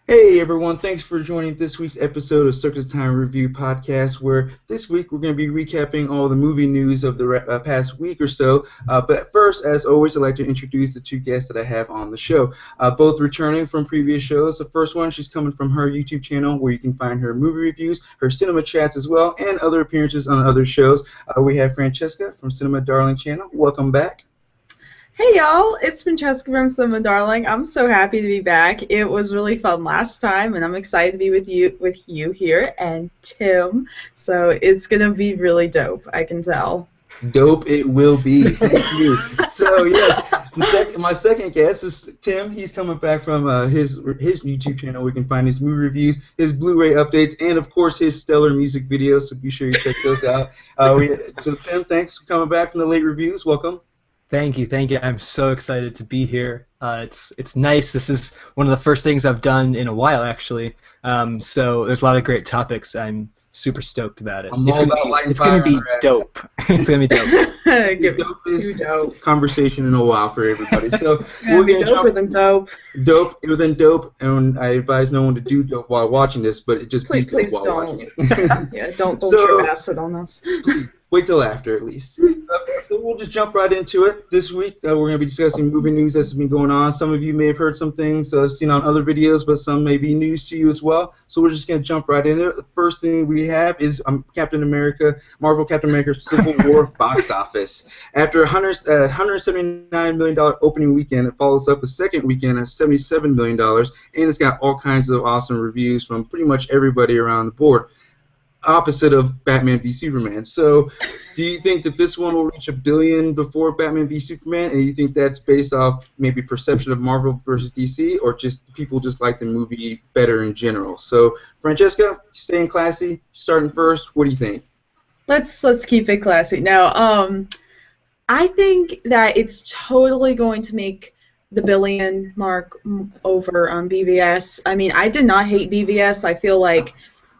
Hey everyone, thanks for joining this week's episode of Circus Time Review Podcast, where this week we're going to be recapping all the movie news of the past week or so. But first, as always, I'd like to introduce the two guests that I have on the show, both returning from previous shows. The first one, she's coming from her YouTube channel, where you can find her movie reviews, her cinema chats as well, and other appearances on other shows. We have Francesca from Cinema Darling channel. Welcome back. Hey y'all, it's Francesca from Simon Darling. I'm so happy to be back. It was really fun last time, and I'm excited to be with you here and Tim. So it's gonna be really dope. I can tell. Dope it will be. Thank you. So yeah, my second guest is Tim. He's coming back from his YouTube channel. We can find his movie reviews, his Blu-ray updates, and of course his stellar music videos. So be sure you check those out. So Tim, thanks for coming back from the late reviews. Welcome. Thank you. I'm so excited to be here. It's nice. This is one of the first things I've done in a while, actually. So there's a lot of great topics. I'm super stoked about it. It's gonna be dope. It's gonna be dope. Dopest dope conversation in a while for everybody. So we're gonna doper than dope. Doper than dope, and I advise no one to do dope while watching this, but it just please while don't. Watching it. Yeah, don't trip acid on us. Wait till after, at least. So we'll just jump right into it. This week, we're going to be discussing movie news that's been going on. Some of you may have heard some things seen on other videos, but some may be news to you as well. So we're just going to jump right into it. The first thing we have is Marvel Captain America Civil War box office. After a $179 million opening weekend, it follows up the second weekend of $77 million, and it's got all kinds of awesome reviews from pretty much everybody around the board. Opposite of Batman v Superman. So, do you think that this one will reach $1 billion before Batman v Superman? And you think that's based off maybe perception of Marvel versus DC, or just people just like the movie better in general? So, Francesca, staying classy, starting first. What do you think? Let's keep it classy. Now, I think that it's totally going to make the billion mark over on BVS. I mean, I did not hate BVS. I feel like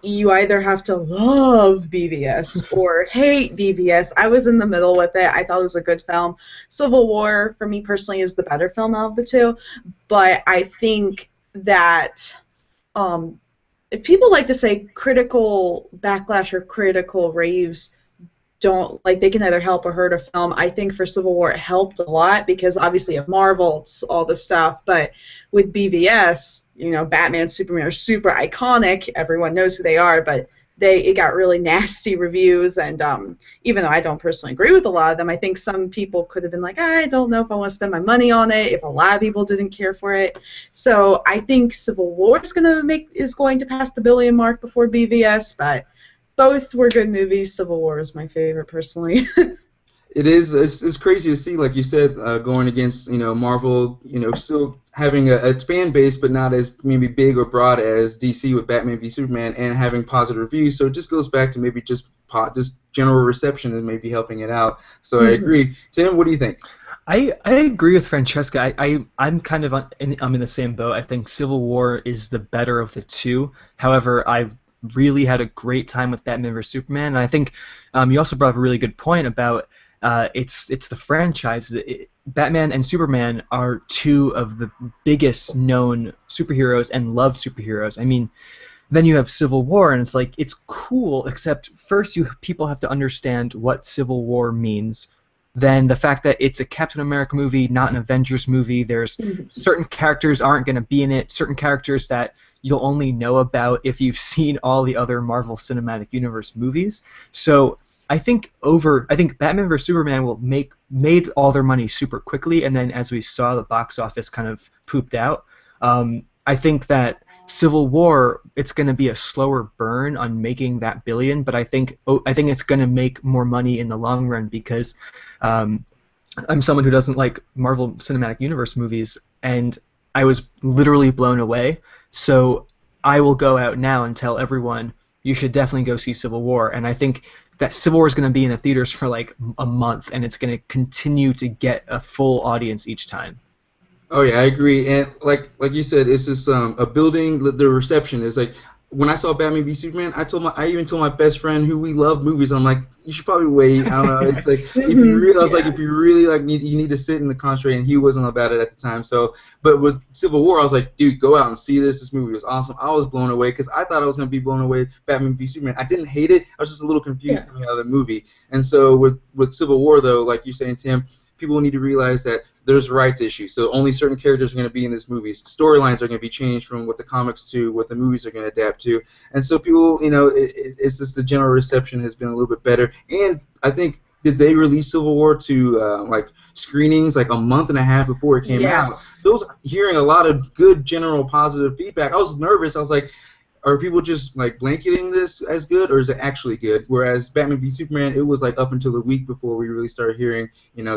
you either have to love BVS or hate BVS. I was in the middle with it. I thought it was a good film. Civil War, for me personally, is the better film out of the two. But I think that if people like to say critical backlash or critical raves don't, like, they can either help or hurt a film. I think for Civil War it helped a lot because obviously of Marvel, it's all the stuff. But with BVS, you know, Batman, Superman are super iconic. Everyone knows who they are, but it got really nasty reviews. And even though I don't personally agree with a lot of them, I think some people could have been like, I don't know if I want to spend my money on it. If a lot of people didn't care for it, so I think Civil War is going to pass the billion mark before BVS, but. Both were good movies. Civil War is my favorite, personally. It is. It's crazy to see, like you said, going against Marvel. Still having a fan base, but not as maybe big or broad as DC with Batman v Superman, and having positive reviews. So it just goes back to maybe just general reception and maybe helping it out. So I agree. Tim, what do you think? I agree with Francesca. I'm kind of I'm in the same boat. I think Civil War is the better of the two. However, I've really had a great time with Batman vs Superman, and I think you also brought up a really good point about it's the franchise. Batman and Superman are two of the biggest known superheroes and loved superheroes. I mean, then you have Civil War, and it's like it's cool, except first people have to understand what Civil War means. Then the fact that it's a Captain America movie, not an Avengers movie. There's certain characters aren't going to be in it. Certain characters that you'll only know about if you've seen all the other Marvel Cinematic Universe movies. So I think Batman vs Superman made all their money super quickly, and then as we saw, the box office kind of pooped out. I think that Civil War, it's going to be a slower burn on making that billion, but I think it's going to make more money in the long run because I'm someone who doesn't like Marvel Cinematic Universe movies, and I was literally blown away. So I will go out now and tell everyone you should definitely go see Civil War, and I think that Civil War is going to be in the theaters for like a month, and it's going to continue to get a full audience each time. Oh yeah, I agree. And like you said, it's just a building. The reception is like when I saw Batman v Superman, I even told my best friend who we love movies. I'm like, you should probably wait. I don't know. It's like if you really, I was like, if you really like you need to sit and concentrate. And he wasn't about it at the time. So, but with Civil War, I was like, dude, go out and see this. This movie was awesome. I was blown away because I thought I was gonna be blown away. Batman v Superman. I didn't hate it. I was just a little confused coming out of the movie. And so with Civil War though, like you're saying, Tim, people need to realize that there's rights issues. So only certain characters are going to be in these movies. Storylines are going to be changed from what the comics to what the movies are going to adapt to. And so people, it's just the general reception has been a little bit better. And I think, did they release Civil War to like screenings like a month and a half before it came out? So I was hearing a lot of good general positive feedback. I was nervous. I was like, are people just like blanketing this as good, or is it actually good? Whereas Batman v Superman, it was like up until the week before we really started hearing,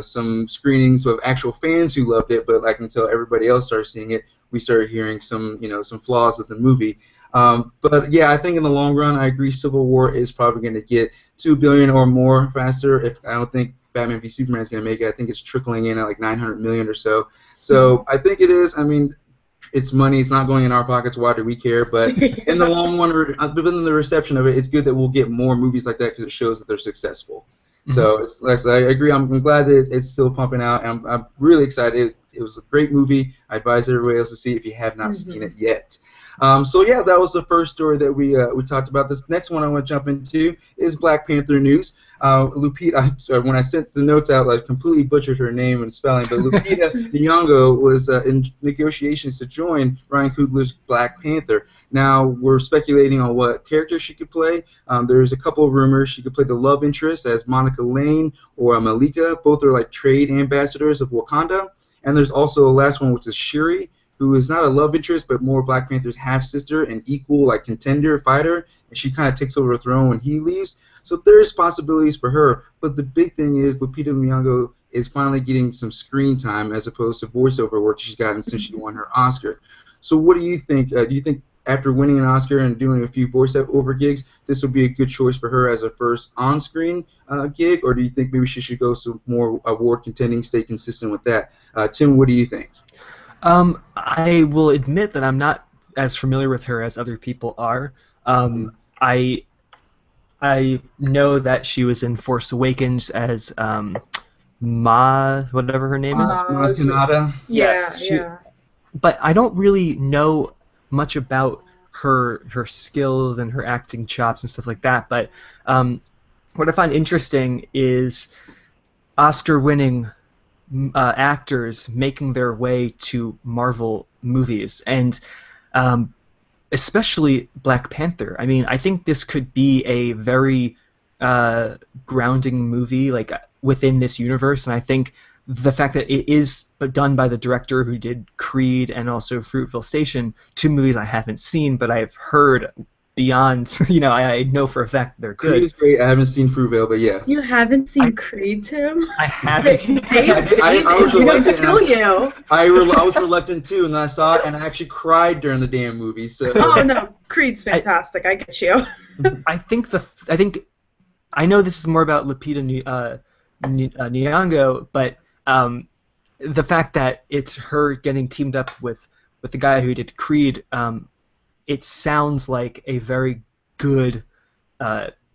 some screenings of actual fans who loved it, but like until everybody else started seeing it, we started hearing some flaws of the movie. But yeah, I think in the long run, I agree. Civil War is probably going to get $2 billion or more faster. I don't think Batman v Superman is going to make it. I think it's trickling in at like $900 million or so. So I think it is. I mean, it's money. It's not going in our pockets. Why do we care? But in the long run, within the reception of it, it's good that we'll get more movies like that because it shows that they're successful. So I agree. I'm glad that it's still pumping out. I'm really excited. It was a great movie. I advise everybody else to see it if you have not seen it yet. So yeah, that was the first story that we talked about. This next one I want to jump into is Black Panther news. Lupita, when I sent the notes out, I completely butchered her name and spelling, but Lupita Nyongo was in negotiations to join Ryan Coogler's Black Panther. Now we're speculating on what character she could play. There's a couple of rumors. She could play the love interest as Monica Lane or Malika. Both are like trade ambassadors of Wakanda. And there's also the last one, which is Shuri, who is not a love interest, but more Black Panther's half-sister and equal like contender fighter, and she kind of takes over the throne when he leaves. So there's possibilities for her, but the big thing is Lupita Nyong'o is finally getting some screen time as opposed to voiceover work she's gotten since she won her Oscar. So what do you think? Do you think after winning an Oscar and doing a few voiceover gigs, this would be a good choice for her as a first on-screen gig, or do you think maybe she should go some more award contending, stay consistent with that? Tim, what do you think? I will admit that I'm not as familiar with her as other people are. I know that she was in Force Awakens as whatever her name is. Maz Kanata. Yes, but I don't really know much about her skills and her acting chops and stuff like that. But what I find interesting is Oscar-winning actors making their way to Marvel movies, and especially Black Panther. I mean, I think this could be a very grounding movie, like within this universe, and I think the fact that it is done by the director who did Creed and also Fruitvale Station, two movies I haven't seen, but I've heard beyond, I know for a fact they're good. Creed is great. I haven't seen Fruitvale, but yeah. You haven't seen Creed, Tim? I haven't. I was reluctant. Kill you. I was reluctant too, and then I saw it, and I actually cried during the damn movie. So. Oh no, Creed's fantastic. I get you. I know this is more about Lupita Nyong'o, but the fact that it's her getting teamed up with the guy who did Creed, it sounds like a very good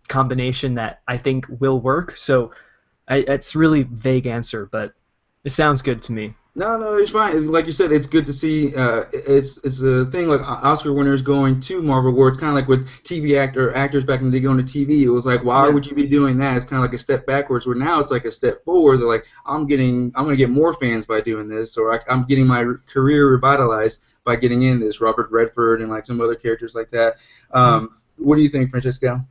combination that I think will work. So it's really vague answer, but it sounds good to me. No, it's fine. Like you said, it's good to see. It's a thing like Oscar winners going to Marvel, where it's kind of like with TV actors back in the day going to TV. It was like, why would you be doing that? It's kind of like a step backwards. Where now it's like a step forward. They're like, I'm going to get more fans by doing this, or I'm getting my career revitalized by getting in this. Robert Redford and like some other characters like that. What do you think, Francesca?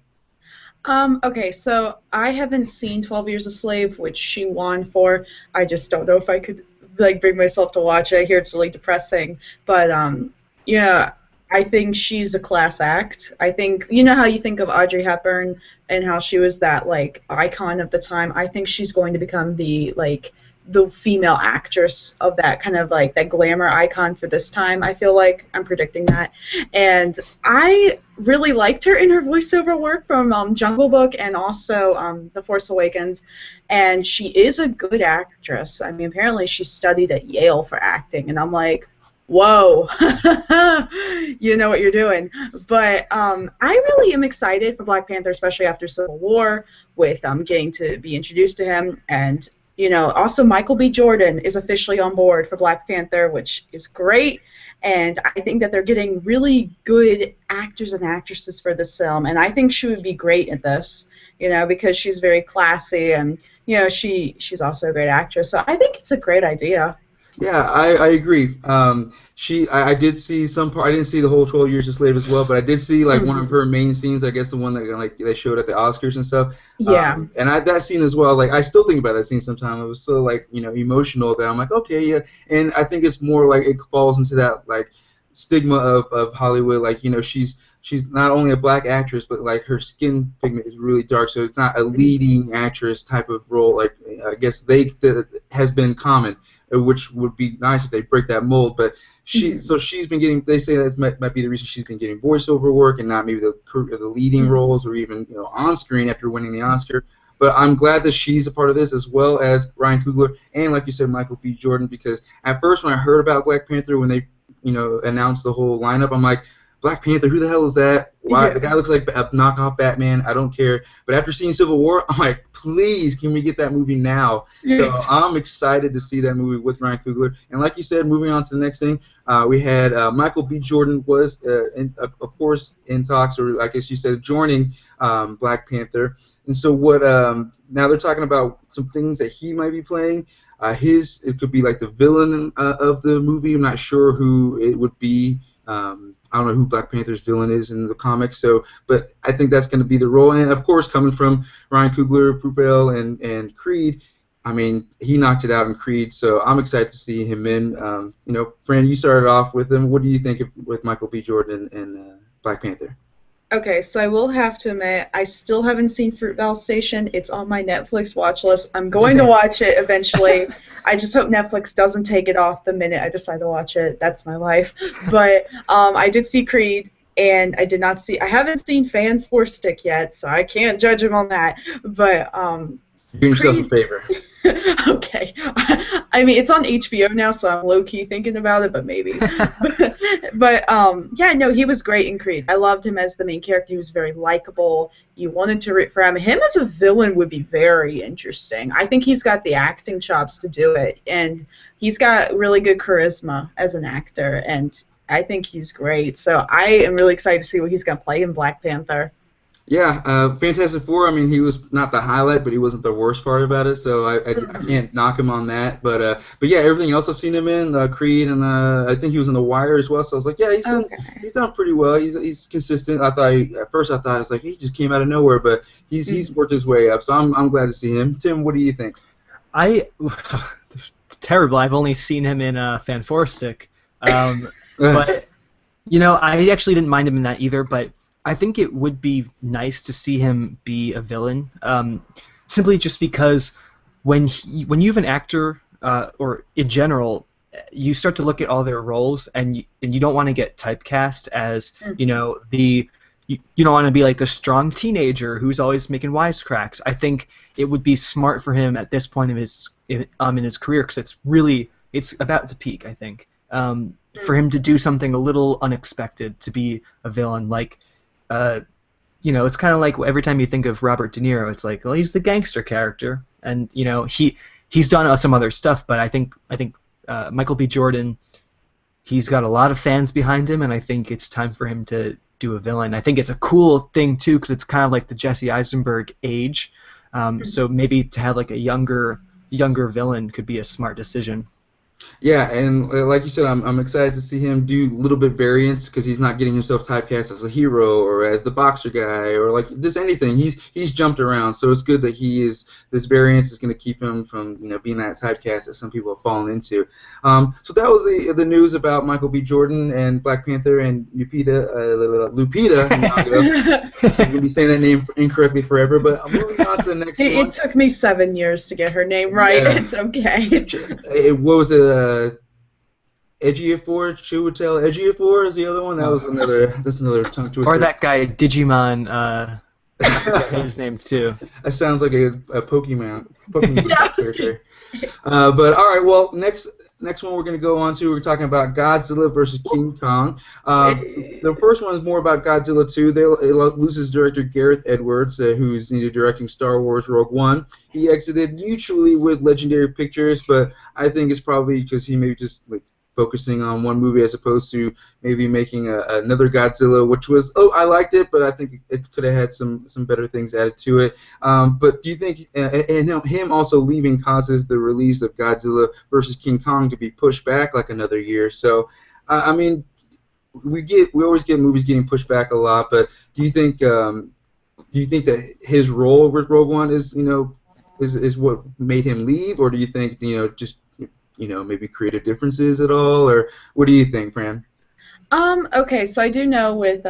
Okay, so I haven't seen 12 Years a Slave, which she won for. I just don't know if I could bring myself to watch it. I hear it's really depressing, but I think she's a class act. I think how you think of Audrey Hepburn and how she was that icon of the time. I think she's going to become the female actress of that kind of that glamour icon for this time. I feel like I'm predicting that, and I really liked her in her voiceover work from Jungle Book and also The Force Awakens, and she is a good actress. I mean, apparently she studied at Yale for acting, and I'm like, whoa, you know what you're doing. But I really am excited for Black Panther, especially after Civil War, with getting to be introduced to him. And, you know, also Michael B. Jordan is officially on board for Black Panther, which is great. And I think that they're getting really good actors and actresses for this film. And I think she would be great at this, you know, because she's very classy and, you know, she's also a great actress. So I think it's a great idea. Yeah, I agree. I did see some part. I didn't see the whole 12 Years a Slave as well, but I did see like one of her main scenes. I guess the one that like they showed at the Oscars and stuff. Yeah. And that scene as well. Like I still think about that scene sometimes. It was so like emotional that I'm like, okay, yeah. And I think it's more like it falls into that like stigma of Hollywood. Like she's not only a black actress, but like her skin pigment is really dark, so it's not a leading actress type of role. Like I guess that has been common, which would be nice if they break that mold. But she's been getting. They say that might be the reason she's been getting voiceover work and not maybe the leading roles or even on screen after winning the Oscar. But I'm glad that she's a part of this as well as Ryan Coogler and like you said Michael B. Jordan, because at first when I heard about Black Panther when they announced the whole lineup, I'm like, Black Panther, who the hell is that? Why the guy looks like a knockoff Batman? I don't care. But after seeing Civil War, I'm like, please, can we get that movie now? Yes. So I'm excited to see that movie with Ryan Coogler. And like you said, moving on to the next thing, we had Michael B. Jordan was, of course, in talks, or I guess you said joining Black Panther. And so now they're talking about some things that he might be playing. It could be like the villain of the movie. I'm not sure who it would be. I don't know who Black Panther's villain is in the comics, but I think that's going to be the role. And of course, coming from Ryan Coogler, Propel, and Creed, I mean, he knocked it out in Creed, so I'm excited to see him in. Fran, you started off with him. What do you think with Michael B. Jordan and Black Panther? Okay, so I will have to admit, I still haven't seen Fruitvale Station. It's on my Netflix watch list. I'm going to watch it eventually. I just hope Netflix doesn't take it off the minute I decide to watch it. That's my life. But I did see Creed, and I haven't seen Fan Four Stick yet, so I can't judge him on that. But do yourself a favor. Okay. I mean, it's on HBO now, so I'm low-key thinking about it, but maybe. but yeah, no, he was great in Creed. I loved him as the main character. He was very likable. You wanted to root for him. Him as a villain would be very interesting. I think he's got the acting chops to do it, and he's got really good charisma as an actor, and I think he's great. So I am really excited to see what he's going to play in Black Panther. Yeah, Fantastic Four, I mean, he was not the highlight, but he wasn't the worst part about it, so I can't knock him on that. But yeah, everything else I've seen him in, Creed, and I think he was in The Wire as well, so I was like, yeah, he's done pretty well. He's consistent. At first I thought, like, he just came out of nowhere, but he's worked his way up, so I'm glad to see him. Tim, what do you think? Terrible. I've only seen him in Fanforstic. But, I actually didn't mind him in that either, but I think it would be nice to see him be a villain, simply just because when you have an actor, or in general, you start to look at all their roles, and you don't want to get typecast as you don't want to be like the strong teenager who's always making wisecracks. I think it would be smart for him at this point in his career, because it's about to peak. I think for him to do something a little unexpected, to be a villain, like. It's kind of like every time you think of Robert De Niro, it's like, well, he's the gangster character, and he's done some other stuff, but I think Michael B. Jordan, he's got a lot of fans behind him, and I think it's time for him to do a villain. I think it's a cool thing too, because it's kind of like the Jesse Eisenberg age, so maybe to have like a younger villain could be a smart decision. Yeah, and like you said, I'm excited to see him do a little bit variance, because he's not getting himself typecast as a hero or as the boxer guy or like just anything. He's jumped around, so it's good that this variance is going to keep him from being that typecast that some people have fallen into. So that was the news about Michael B. Jordan and Black Panther and Lupita Nyongo. I'm going to be saying that name incorrectly forever, but I'm moving on to the next one. It took me 7 years to get her name right. Yeah. It's okay. What was it? Ejiofor, Chiwetel Ejiofor is the other one. That's another tongue twister. Or that guy Digimon. His name too. That sounds like a Pokemon character. But all right, well, next next one we're going to go on to, we're talking about Godzilla versus King Kong. The first one is more about Godzilla 2. It loses director Gareth Edwards, who's directing Star Wars Rogue One. He exited mutually with Legendary Pictures, but I think it's probably because he maybe just focusing on one movie as opposed to maybe making another Godzilla, which was, I liked it, but I think it could have had some better things added to it. But do you think, and him also leaving causes the release of Godzilla versus King Kong to be pushed back like another year? So, I mean, we always get movies getting pushed back a lot, but do you think that his role with Rogue One is what made him leave, or do you think just maybe creative differences at all, or what do you think, Fran? Okay, so I do know with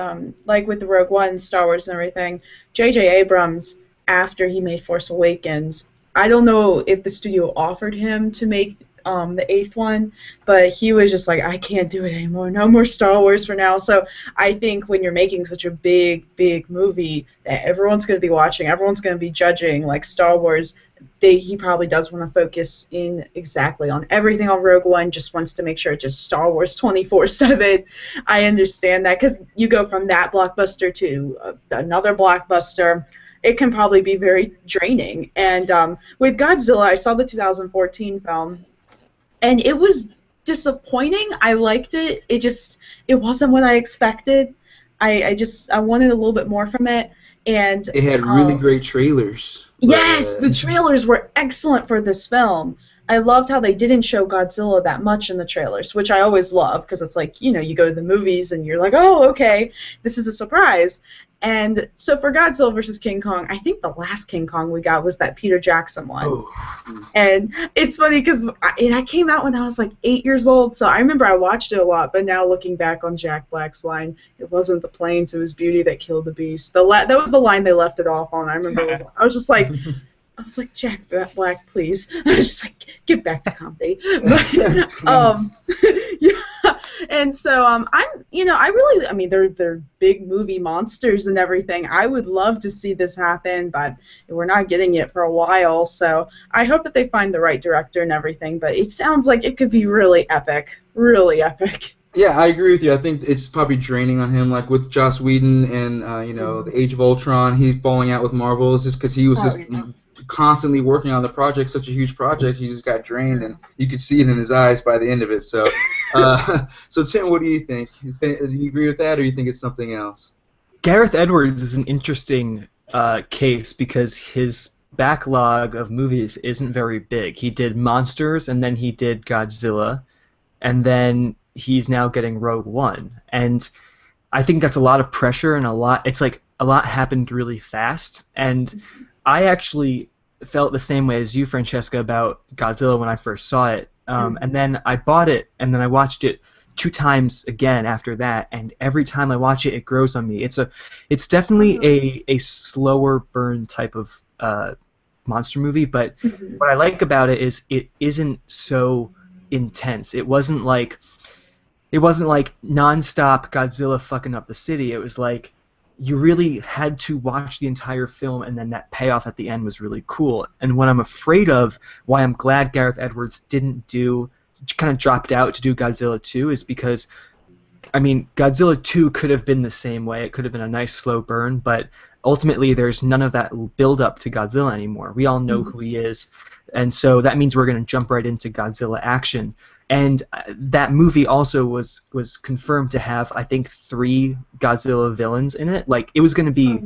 with the Rogue One, Star Wars and everything, J.J. Abrams, after he made Force Awakens, I don't know if the studio offered him to make the 8th one, but he was just like, I can't do it anymore, no more Star Wars for now. So I think when you're making such a big movie that everyone's going to be watching, everyone's going to be judging, like Star Wars, he probably does want to focus in exactly on everything on Rogue One, just wants to make sure it's just Star Wars 24/7. I understand that, because you go from that blockbuster to another blockbuster, it can probably be very draining. And with Godzilla, I saw the 2014 film, and it was disappointing. I liked it. It wasn't what I expected. I wanted a little bit more from it. And it had really great trailers. Yes, the trailers were excellent for this film. I loved how they didn't show Godzilla that much in the trailers, which I always love, because it's like, you go to the movies and you're like, oh, okay, this is a surprise. And so for Godzilla versus King Kong, I think the last King Kong we got was that Peter Jackson one. Oh. And it's funny because I came out when I was like 8 years old, so I remember I watched it a lot, but now looking back on Jack Black's line, it wasn't the planes, it was beauty that killed the beast. That was the line they left it off on. I remember I was like, Jack Black, please. I was just like, get back to comedy. But, yeah. And so they're big movie monsters and everything. I would love to see this happen, but we're not getting it for a while. So I hope that they find the right director and everything. But it sounds like it could be really epic, really epic. Yeah, I agree with you. I think it's probably draining on him, like with Joss Whedon and the Age of Ultron. He's falling out with Marvel. It's just because he was constantly working on the project, such a huge project. He just got drained, and you could see it in his eyes by the end of it. So, so Tim, what do you think? Do you agree with that, or do you think it's something else? Gareth Edwards is an interesting case because his backlog of movies isn't very big. He did Monsters, and then he did Godzilla, and then he's now getting Rogue One. And I think that's a lot of pressure, and a lot happened really fast. And I actually felt the same way as you, Francesca, about Godzilla when I first saw it. And then I bought it, and then I watched it 2 times again after that, and every time I watch it, it grows on me. It's definitely a slower burn type of monster movie, but what I like about it is it isn't so intense. It wasn't like non-stop Godzilla fucking up the city. It was like you really had to watch the entire film, and then that payoff at the end was really cool. And what I'm afraid of, why I'm glad Gareth Edwards kind of dropped out to do Godzilla 2, is because, I mean, Godzilla 2 could have been the same way. It could have been a nice slow burn, but ultimately there's none of that build-up to Godzilla anymore. We all know who he is, and so that means we're going to jump right into Godzilla action. And that movie also was confirmed to have, I think, 3 Godzilla villains in it. Like, it was going to be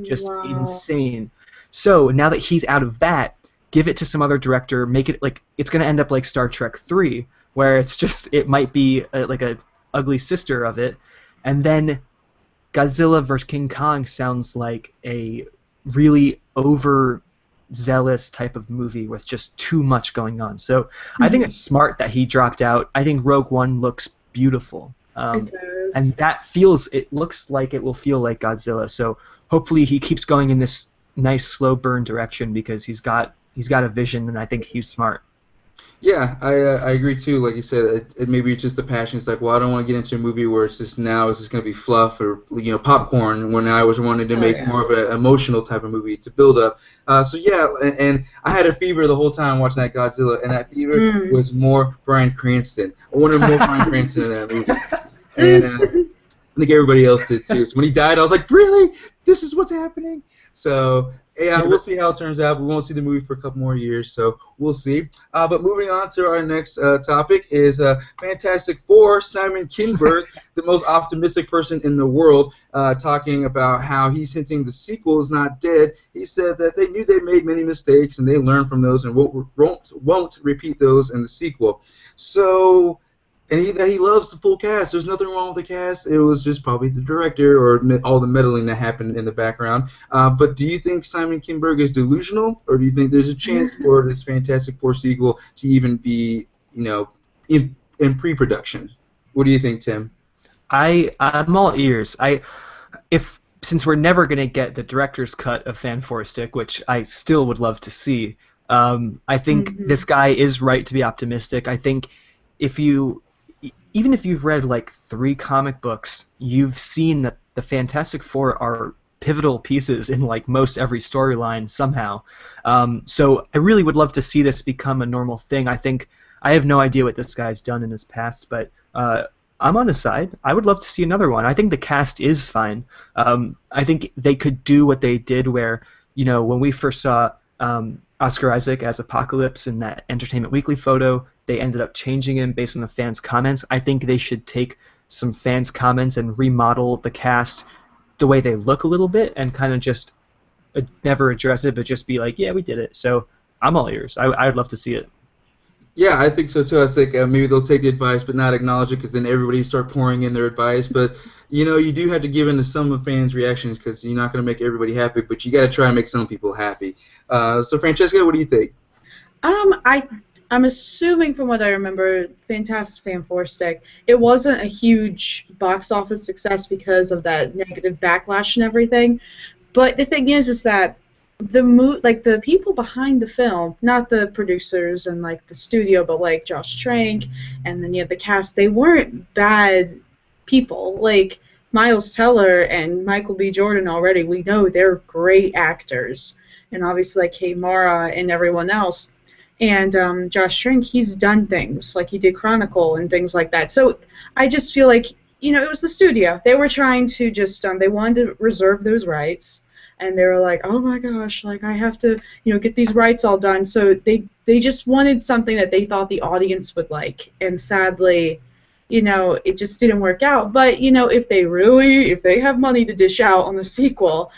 insane. So now that he's out of that, give it to some other director, make it like it's going to end up like Star Trek 3, where it might be like a ugly sister of it. And then Godzilla vs. King Kong sounds like a really overzealous type of movie with just too much going on. So I think it's smart that he dropped out. I think Rogue One looks beautiful. It does. And it looks like it will feel like Godzilla. So hopefully he keeps going in this nice slow burn direction, because he's got a vision, and I think he's smart. Yeah, I agree too. Like you said, maybe it's just the passion. It's like, well, I don't want to get into a movie where it's just now it's just going to be fluff or popcorn. When I was wanting to Oh make yeah. more of an emotional type of movie to build up. So yeah, and I had a fever the whole time watching that Godzilla, and that fever Mm. was more Bryan Cranston. I wanted more Bryan Cranston in that movie, and I think everybody else did too. So when he died, I was like, really? This is what's happening? So yeah, we'll see how it turns out. We won't see the movie for a couple more years, so we'll see. But moving on to our next topic is Fantastic Four. Simon Kinberg, the most optimistic person in the world, talking about how he's hinting the sequel is not dead. He said that they knew they made many mistakes and they learned from those and won't repeat those in the sequel. So. And he loves the full cast. There's nothing wrong with the cast. It was just probably the director or all the meddling that happened in the background. But do you think Simon Kinberg is delusional, or do you think there's a chance for this Fantastic Four sequel to even be, in pre-production? What do you think, Tim? I'm all ears. If since we're never gonna get the director's cut of Fanforstic, which I still would love to see, I think this guy is right to be optimistic. I think if you even if you've read like 3 comic books, you've seen that the Fantastic Four are pivotal pieces in like most every storyline somehow. So I really would love to see this become a normal thing. I have no idea what this guy's done in his past, but I'm on his side. I would love to see another one. I think the cast is fine. I think they could do what they did where, when we first saw Oscar Isaac as Apocalypse in that Entertainment Weekly photo, they ended up changing him based on the fans' comments. I think they should take some fans' comments and remodel the cast the way they look a little bit and kind of just never address it, but just be like, yeah, we did it. So I'm all ears. I would love to see it. Yeah, I think so too. I think maybe they'll take the advice but not acknowledge it because then everybody start pouring in their advice. But you do have to give in to some of fans' reactions because you're not going to make everybody happy, but you got to try and make some people happy. So Francesca, what do you think? I'm assuming from what I remember, Fantastic Fanforstic, it wasn't a huge box office success because of that negative backlash and everything. But the thing is that the people behind the film, not the producers and like the studio, but like Josh Trank and then the cast, they weren't bad people. Like Miles Teller and Michael B. Jordan already, we know they're great actors, and obviously like Kate Mara and everyone else. And Josh Trank, he's done things like he did Chronicle and things like that. So I just feel like it was the studio. They were trying to just they wanted to reserve those rights. And they were like, oh my gosh, like I have to, get these rights all done. So they just wanted something that they thought the audience would like. And sadly, it just didn't work out. But, if they have money to dish out on the sequel,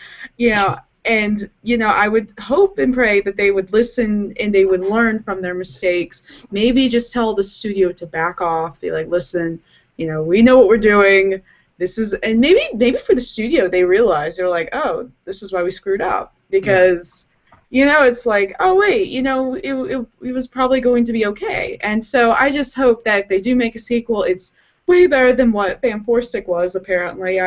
and, I would hope and pray that they would listen and they would learn from their mistakes. Maybe just tell the studio to back off, be like, listen, we know what we're doing. And maybe for the studio they realize they're like, oh, this is why we screwed up because it's like, oh wait, it was probably going to be okay. And so I just hope that if they do make a sequel, it's way better than what Fanforstic was. Apparently,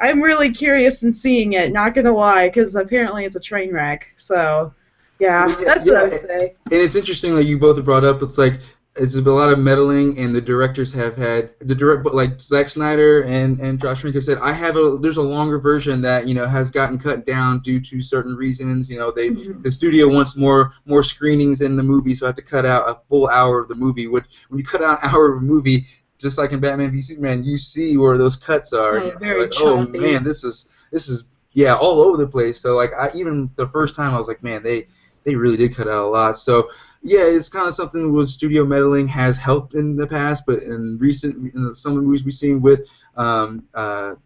I'm really curious in seeing it. Not gonna lie, because apparently it's a train wreck. So yeah, that's what I would say. And it's interesting, like you both have brought up. It's like it's been a lot of meddling, and the directors have had but like Zack Snyder and Josh Trank have said, there's a longer version that has gotten cut down due to certain reasons. The studio wants more screenings in the movie, so I have to cut out a full hour of the movie. When you cut out an hour of a movie, just like in Batman v Superman, you see where those cuts are. Oh, very like, choppy. oh man, this is all over the place. So like even the first time I was like, man, they really did cut out a lot. So yeah, it's kind of something with studio meddling has helped in the past, but in some of the movies we've seen with the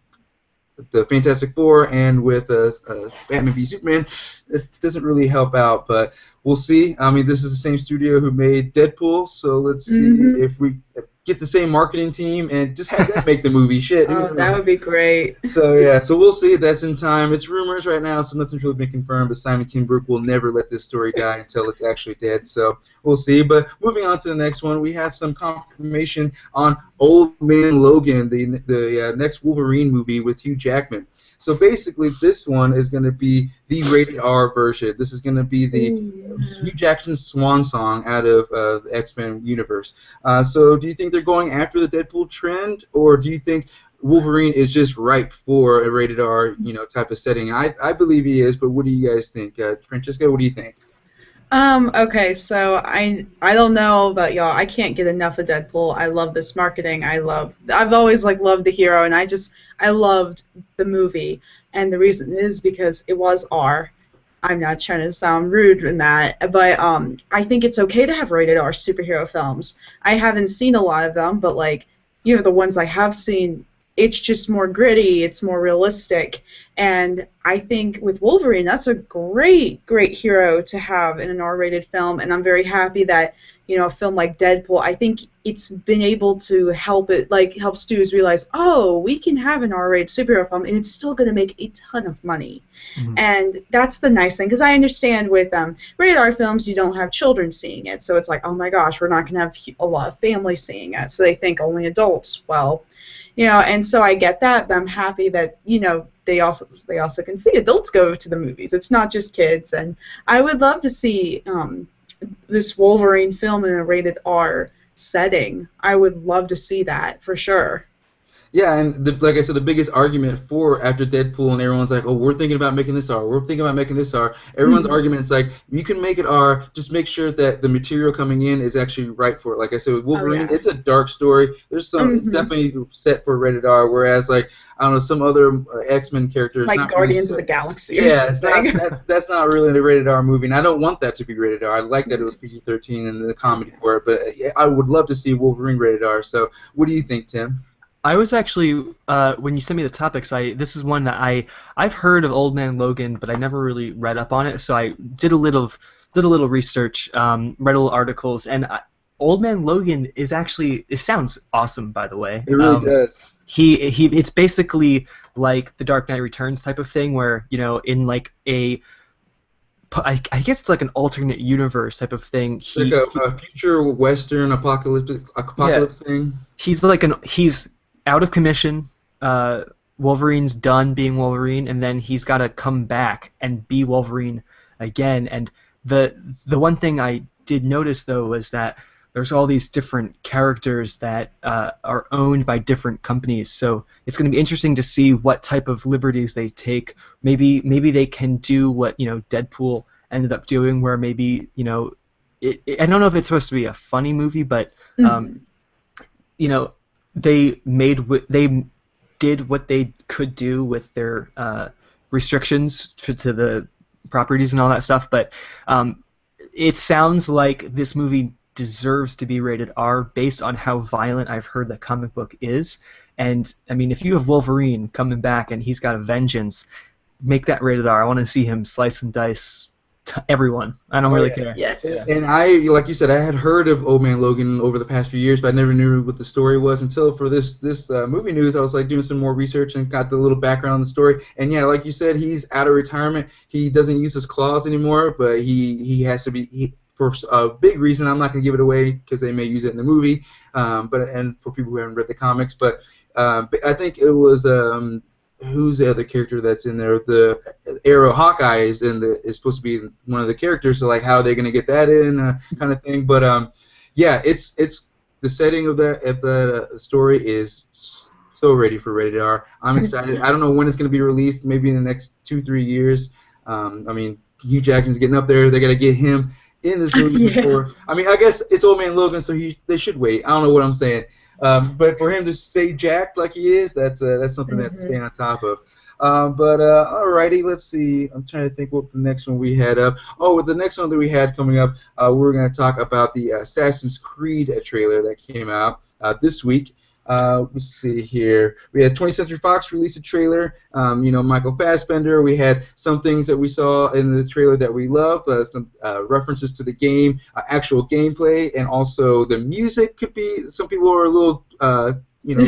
Fantastic Four and with Batman v Superman, it doesn't really help out. But we'll see. I mean, this is the same studio who made Deadpool, so let's see if we get the same marketing team and just have them make the movie. Shit. Oh, that would be great. So yeah, so we'll see. That's in time. It's rumors right now, so nothing's really been confirmed. But Simon Kinberg will never let this story die until it's actually dead. So we'll see. But moving on to the next one, we have some confirmation on Old Man Logan, the next Wolverine movie with Hugh Jackman. So basically, this one is going to be the rated R version. This is going to be the Hugh Jackson's swan song out of the X-Men universe. So do you think they're going after the Deadpool trend, or do you think Wolverine is just ripe for a rated R, type of setting? I believe he is, but what do you guys think? Francesca, what do you think? Okay, so I don't know about y'all. I can't get enough of Deadpool. I love this marketing. I've always loved the hero, and I loved the movie. And the reason is because it was R. I'm not trying to sound rude in that, but I think it's okay to have rated R superhero films. I haven't seen a lot of them, but the ones I have seen, it's just more gritty, it's more realistic, and I think with Wolverine, that's a great hero to have in an R-rated film, and I'm very happy that, a film like Deadpool, I think it's been able to help studios realize, oh, we can have an R-rated superhero film, and it's still going to make a ton of money. Mm-hmm. And that's the nice thing, because I understand with rated R films, you don't have children seeing it, so it's like, oh my gosh, we're not going to have a lot of families seeing it, so they think only adults. Well, and so I get that, but I'm happy that, they also can see adults go to the movies. It's not just kids, and I would love to see this Wolverine film in a rated R setting. I would love to see that for sure. Yeah, and like I said, the biggest argument for after Deadpool, and everyone's like, oh, we're thinking about making this R. We're thinking about making this R. Everyone's argument is like, you can make it R, just make sure that the material coming in is actually right for it. Like I said, with Wolverine, it's a dark story. There's some, it's definitely set for rated R, whereas, I don't know, some other X-Men characters. Like not Guardians of the Galaxy. Yeah, that's not really a rated R movie, and I don't want that to be rated R. I like that it was PG-13 and the comedy for it, but I would love to see Wolverine rated R. So what do you think, Tim? I was actually, when you sent me the topics, this is one that I've heard of Old Man Logan, but I never really read up on it. So I did a little research, read little articles, and Old Man Logan is actually, it sounds awesome, by the way. It really does. It's basically like the Dark Knight Returns type of thing, where in I guess it's like an alternate universe type of thing. Like a future Western apocalypse thing. He's out of commission. Wolverine's done being Wolverine, and then he's got to come back and be Wolverine again. And the one thing I did notice, though, was that there's all these different characters that are owned by different companies. So it's going to be interesting to see what type of liberties they take. Maybe they can do what Deadpool ended up doing, where maybe I don't know if it's supposed to be a funny movie, but they did what they could do with their restrictions to the properties and all that stuff. But it sounds like this movie deserves to be rated R based on how violent I've heard the comic book is. And I mean, if you have Wolverine coming back and he's got a vengeance, make that rated R. I want to see him slice and dice everyone. I don't really care. Yes. And like you said, I had heard of Old Man Logan over the past few years, but I never knew what the story was until for this movie news. I was doing some more research and got the little background on the story. And yeah, like you said, he's out of retirement. He doesn't use his claws anymore, but he has to be. For a big reason, I'm not going to give it away because they may use it in the movie, and for people who haven't read the comics. But I think it was who's the other character that's in there? The Arrow Hawkeye is supposed to be one of the characters. So how are they going to get that in, kind of thing. But yeah, it's the setting of the story is so ready for rated R. I'm excited. I don't know when it's going to be released. Maybe in the next 2-3 years. I mean, Hugh Jackman's getting up there. They got to get him in this movie before. I mean, I guess it's Old Man Logan, so they should wait. I don't know what I'm saying, but for him to stay jacked like he is, that's something to stay on top of. But alrighty, let's see. I'm trying to think what the next one we had up. Oh, the next one that we had coming up, we're going to talk about the Assassin's Creed trailer that came out this week. Let's see here. We had 20th Century Fox release a trailer. Michael Fassbender. We had some things that we saw in the trailer that we love. Some references to the game, actual gameplay, and also the music could be. Some people are a little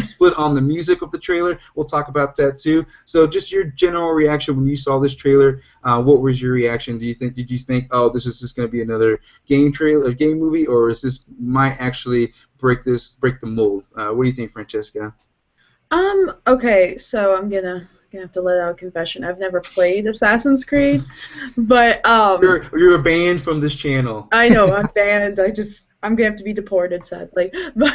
split on the music of the trailer. We'll talk about that too. So just your general reaction when you saw this trailer. What was your reaction? Did you think, oh, this is just going to be another game movie, or is this might actually break the mold? What do you think, Francesca? Okay, so I'm gonna have to let out a confession. I've never played Assassin's Creed, but you're banned from this channel. I know I'm banned. I'm gonna have to be deported, sadly. But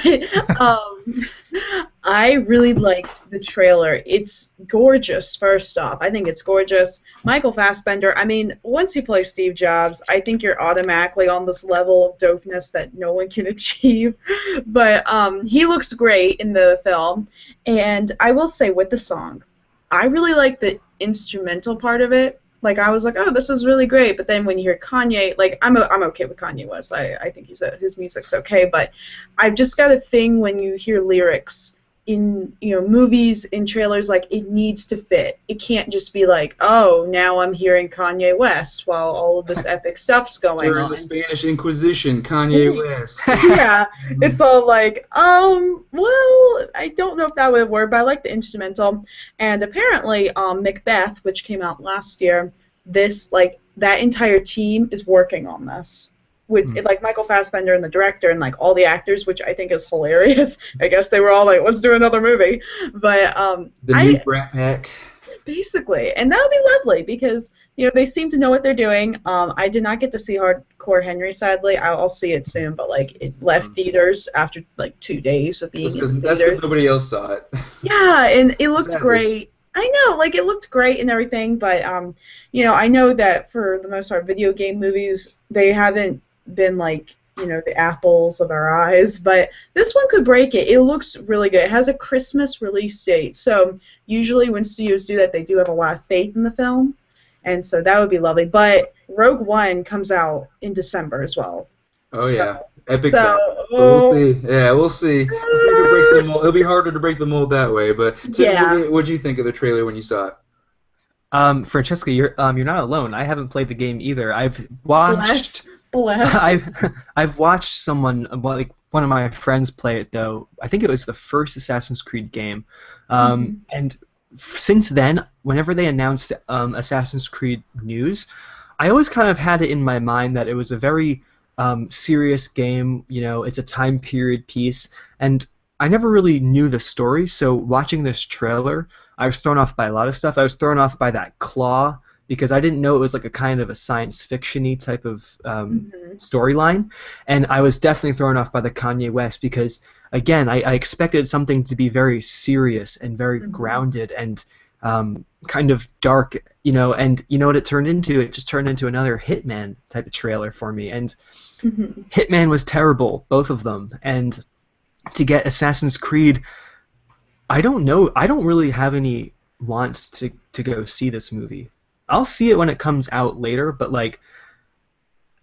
I really liked the trailer. It's gorgeous. First off, I think it's gorgeous. Michael Fassbender. I mean, once you play Steve Jobs, I think you're automatically on this level of dopeness that no one can achieve. But he looks great in the film, and I will say with the song, I really like the instrumental part of it. Like, I was like, oh, this is really great. But then when you hear Kanye, like, I'm okay with Kanye West. I think his music's okay. But I've just got a thing when you hear lyrics in movies, in trailers, like, it needs to fit. It can't just be like, oh, now I'm hearing Kanye West while all of this epic stuff's going on. During the Spanish Inquisition, Kanye West. Yeah, it's all like, well, I don't know if that would work, but I like the instrumental. And apparently, Macbeth, which came out last year, that entire team is working on this. With like Michael Fassbender and the director and like all the actors, which I think is hilarious. I guess they were all like, "Let's do another movie," but the new Brat Pack. Basically, and that would be lovely because they seem to know what they're doing. I did not get to see Hardcore Henry, sadly. I'll see it soon, but like it left theaters after like 2 days of being in theaters. That's because nobody else saw it. Yeah, and it looked great. I know, like, it looked great and everything, but I know that for the most part, video game movies, they haven't been like the apples of our eyes, but this one could break it. It looks really good. It has a Christmas release date, so usually when studios do that, they do have a lot of faith in the film, and so that would be lovely. But Rogue One comes out in December as well. Oh yeah, epic. We'll see. Yeah, we'll see. We'll see if it breaks the mold. It'll be harder to break the mold that way. But Tim, what did you think of the trailer when you saw it? Francesca, you're not alone. I haven't played the game either. I've watched. I've watched someone, like one of my friends, play it though. I think it was the first Assassin's Creed game, and since then, whenever they announced Assassin's Creed news, I always kind of had it in my mind that it was a very serious game. It's a time period piece, and I never really knew the story. So watching this trailer, I was thrown off by a lot of stuff. I was thrown off by that claw, because I didn't know it was like a kind of a science fiction-y type of storyline, and I was definitely thrown off by the Kanye West because, again, I expected something to be very serious and very grounded and kind of dark, and you know what it turned into? It just turned into another Hitman type of trailer for me, and Hitman was terrible, both of them, and to get Assassin's Creed, I don't know, I don't really have any want to go see this movie. I'll see it when it comes out later, but like,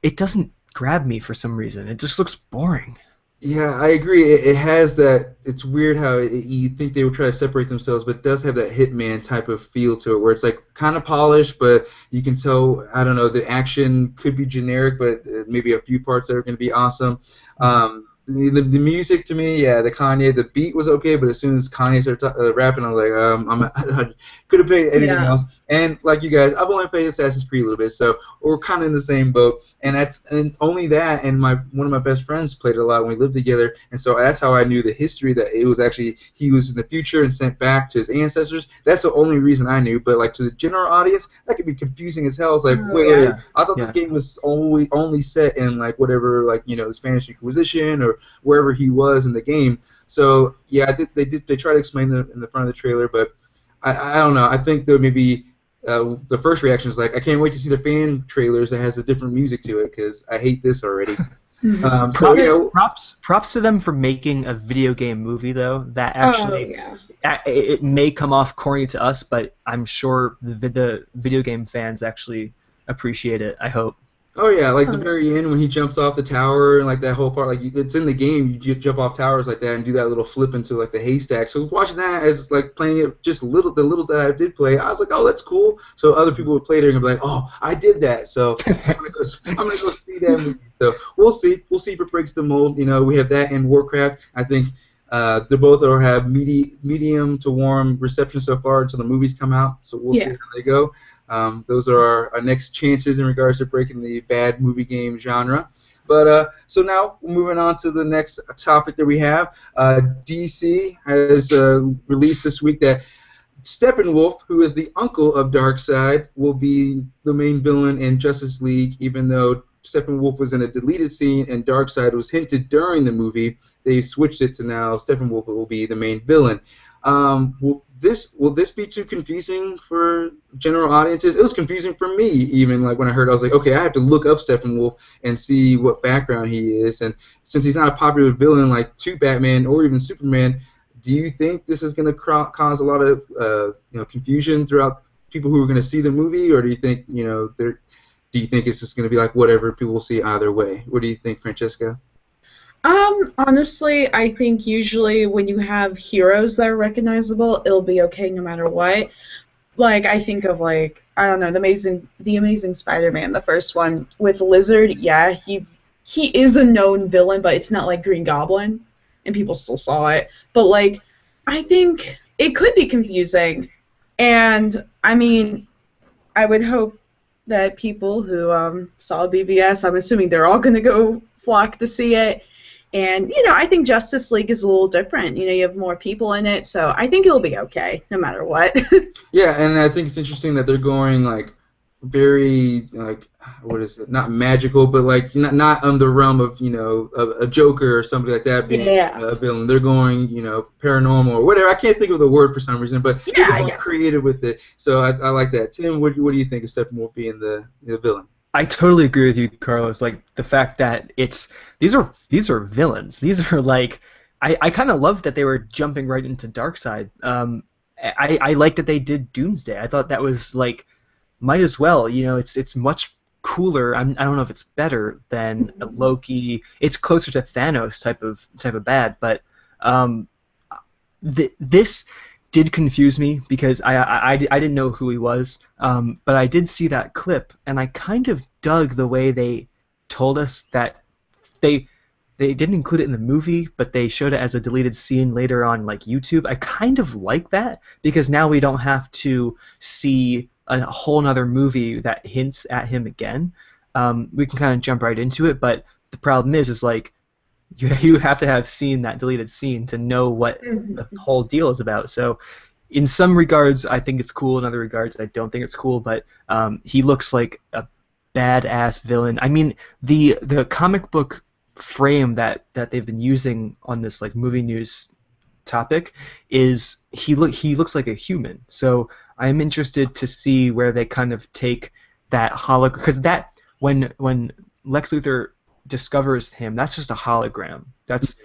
it doesn't grab me for some reason. It just looks boring. Yeah, I agree. It has that. It's weird how you think they would try to separate themselves, but it does have that Hitman type of feel to it, where it's like kind of polished, but you can tell. I don't know. The action could be generic, but maybe a few parts that are going to be awesome. The music to me, yeah, the Kanye, the beat was okay, but as soon as Kanye started rapping, I was like, I could have played anything else. And like you guys, I've only played Assassin's Creed a little bit, so we're kind of in the same boat. And only that, and one of my best friends played it a lot when we lived together, and so that's how I knew the history, that it was actually he was in the future and sent back to his ancestors. That's the only reason I knew. But like to the general audience, that could be confusing as hell. It's like, wait, I thought this game was only set in like whatever, like the Spanish Inquisition or wherever he was in the game. So yeah, they try to explain it in the front of the trailer, but I don't know. I think there maybe the first reaction is like, I can't wait to see the fan trailers that has a different music to it because I hate this already. Props to them for making a video game movie though. That actually it may come off corny to us, but I'm sure the video game fans actually appreciate it. I hope. Oh yeah, like the very end when he jumps off the tower and like that whole part, like it's in the game. You jump off towers like that and do that little flip into like the haystack. So watching that as like playing it, just the little that I did play, I was like, oh, that's cool. So other people would play it and be like, oh, I did that. So I'm gonna go see that movie. So we'll see if it breaks the mold. We have that in Warcraft. I think They both have medium to warm reception so far until the movies come out, so we'll see how they go. Those are our next chances in regards to breaking the bad movie game genre. But so now moving on to the next topic that we have. DC has released this week that Steppenwolf, who is the uncle of Darkseid, will be the main villain in Justice League, even though Steppenwolf was in a deleted scene and Darkseid was hinted during the movie. They switched it to now Steppenwolf will be the main villain. Will this be too confusing for general audiences? It was confusing for me, even like when I heard, I was like, okay, I have to look up Steppenwolf and see what background he is. And since he's not a popular villain like to Batman or even Superman, do you think this is going to cause a lot of confusion throughout people who are going to see the movie, or do you think do you think it's just going to be like whatever people will see either way? What do you think, Francesca? Honestly, I think usually when you have heroes that are recognizable, it'll be okay no matter what. Like, I think of, like, I don't know, the Amazing Spider-Man, the first one, with Lizard. Yeah, he is a known villain, but it's not like Green Goblin, and people still saw it. But, like, I think it could be confusing. And, I mean, I would hope that people who saw BVS, I'm assuming they're all going to go flock to see it. And, I think Justice League is a little different. You have more people in it, so I think it'll be okay, no matter what. Yeah, and I think it's interesting that they're going, like, very, like, what is it, not magical, but, like, not on the realm of, a Joker or something like that being a villain. They're going, paranormal or whatever. I can't think of the word for some reason, but they're going creative with it. So I like that. Tim, what do you think of Steppenwolf being the villain? I totally agree with you, Carlos. Like the fact that these are villains. These are like I kind of love that they were jumping right into Darkseid. I like that they did Doomsday. I thought that was like might as well. It's much cooler. I don't know if it's better than Loki. It's closer to Thanos type of bad, but this did confuse me because I didn't know who he was, but I did see that clip, and I kind of dug the way they told us that they didn't include it in the movie, but they showed it as a deleted scene later on like YouTube. I kind of like that because now we don't have to see a whole nother movie that hints at him again. We can kind of jump right into it, but the problem is like you have to have seen that deleted scene to know what the whole deal is about. So in some regards, I think it's cool. In other regards, I don't think it's cool. But he looks like a badass villain. I mean, the comic book frame that they've been using on this like movie news topic is he looks like a human. So I'm interested to see where they kind of take that because that when Lex Luthor discovers him, that's just a hologram. That's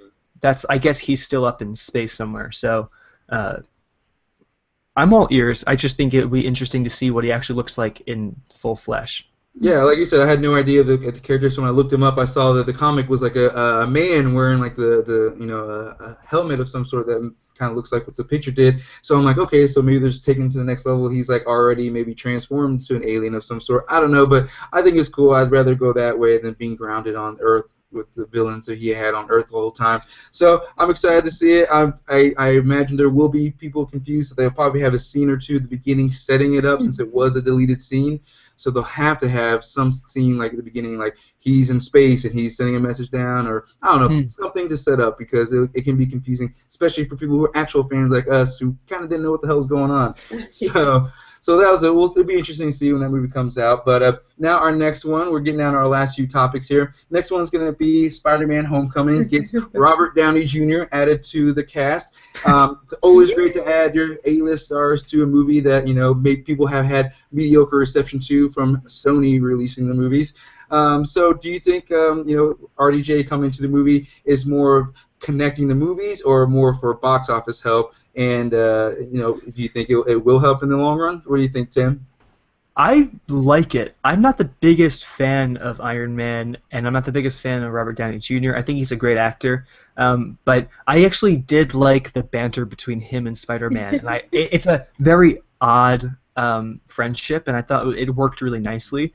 I guess he's still up in space somewhere. So I'm all ears. I just think it would be interesting to see what he actually looks like in full flesh. Yeah, like you said, I had no idea the character. So when I looked him up, I saw that the comic was like a man wearing like a helmet of some sort that kind of looks like what the picture did. So I'm like, okay, so maybe they're just taking it to the next level. He's like already maybe transformed to an alien of some sort. I don't know, but I think it's cool. I'd rather go that way than being grounded on Earth with the villains that he had on Earth the whole time. So I'm excited to see it. I imagine there will be people confused. So they'll probably have a scene or two at the beginning setting it up since it was a deleted scene. So they'll have to have some scene like at the beginning, like he's in space and he's sending a message down, or I don't know, something to set up because it can be confusing, especially for people who are actual fans like us who kind of didn't know what the hell's going on. So that was it. It'll be interesting to see when that movie comes out. But now our next one, we're getting down to our last few topics here. Next one's going to be Spider-Man Homecoming. Gets Robert Downey Jr. added to the cast. It's always great to add your A-list stars to a movie that people have had mediocre reception to from Sony releasing the movies. So do you think RDJ coming to the movie is more connecting the movies or more for box office help? And do you think it will help in the long run? What do you think, Tim? I like it. I'm not the biggest fan of Iron Man, and I'm not the biggest fan of Robert Downey Jr. I think he's a great actor, but I actually did like the banter between him and Spider-Man. And it's a very odd friendship, and I thought it worked really nicely.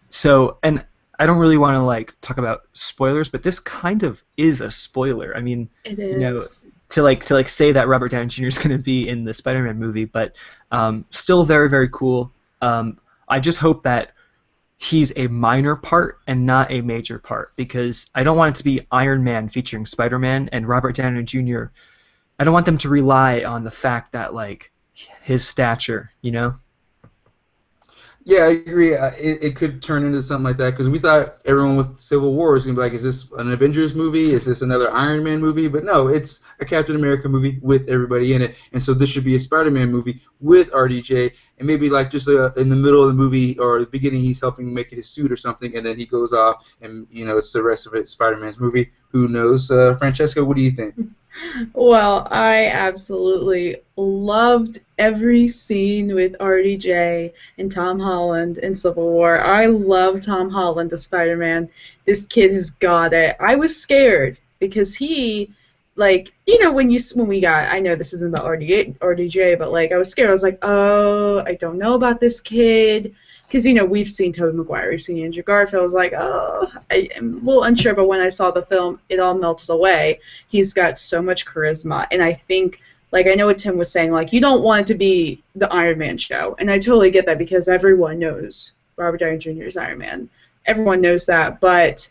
So, and I don't really want to like talk about spoilers, but this kind of is a spoiler. I mean, It you know, is. to say that Robert Downey Jr. is going to be in the Spider-Man movie, but still very, very cool. I just hope that he's a minor part and not a major part, because I don't want it to be Iron Man featuring Spider-Man and Robert Downey Jr. I don't want them to rely on the fact that like his stature, you know. Yeah, I agree. It could turn into something like that because we thought everyone with Civil War was going to be like, is this an Avengers movie? Is this another Iron Man movie? But no, it's a Captain America movie with everybody in it. And so this should be a Spider-Man movie with RDJ. And maybe like just in the middle of the movie or the beginning he's helping make it his suit or something. And then he goes off and, it's the rest of it, Spider-Man's movie. Who knows? Francesca, what do you think? Well, I absolutely loved every scene with RDJ and Tom Holland in Civil War. I love Tom Holland as Spider-Man. This kid has got it. I was scared because he, like, when we got, I know this isn't about RDJ, but like I was scared. I was like, oh, I don't know about this kid. Because, we've seen Tobey Maguire, we've seen Andrew Garfield. I was like, oh, I am a little unsure, but when I saw the film, it all melted away. He's got so much charisma, and I think, like, I know what Tim was saying, like, you don't want it to be the Iron Man show, and I totally get that because everyone knows Robert Downey Jr. is Iron Man. Everyone knows that, but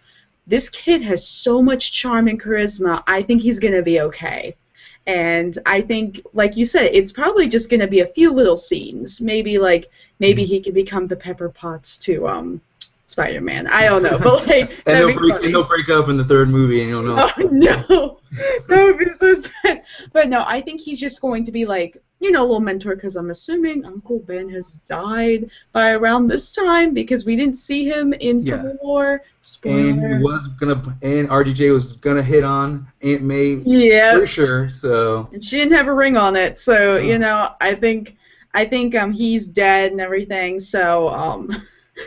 this kid has so much charm and charisma, I think he's going to be okay. And I think, like you said, it's probably just going to be a few little scenes. Maybe he could become the Pepper Potts to Spider-Man. I don't know, but like and they'll break up in the third movie, and you'll know. Oh no, that would be so sad. But no, I think he's just going to be like, a little mentor, because I'm assuming Uncle Ben has died by around this time because we didn't see him in Civil War. Spoiler. And RDJ was gonna hit on Aunt May. Yeah, for sure. So. And she didn't have a ring on it, so I think he's dead and everything. So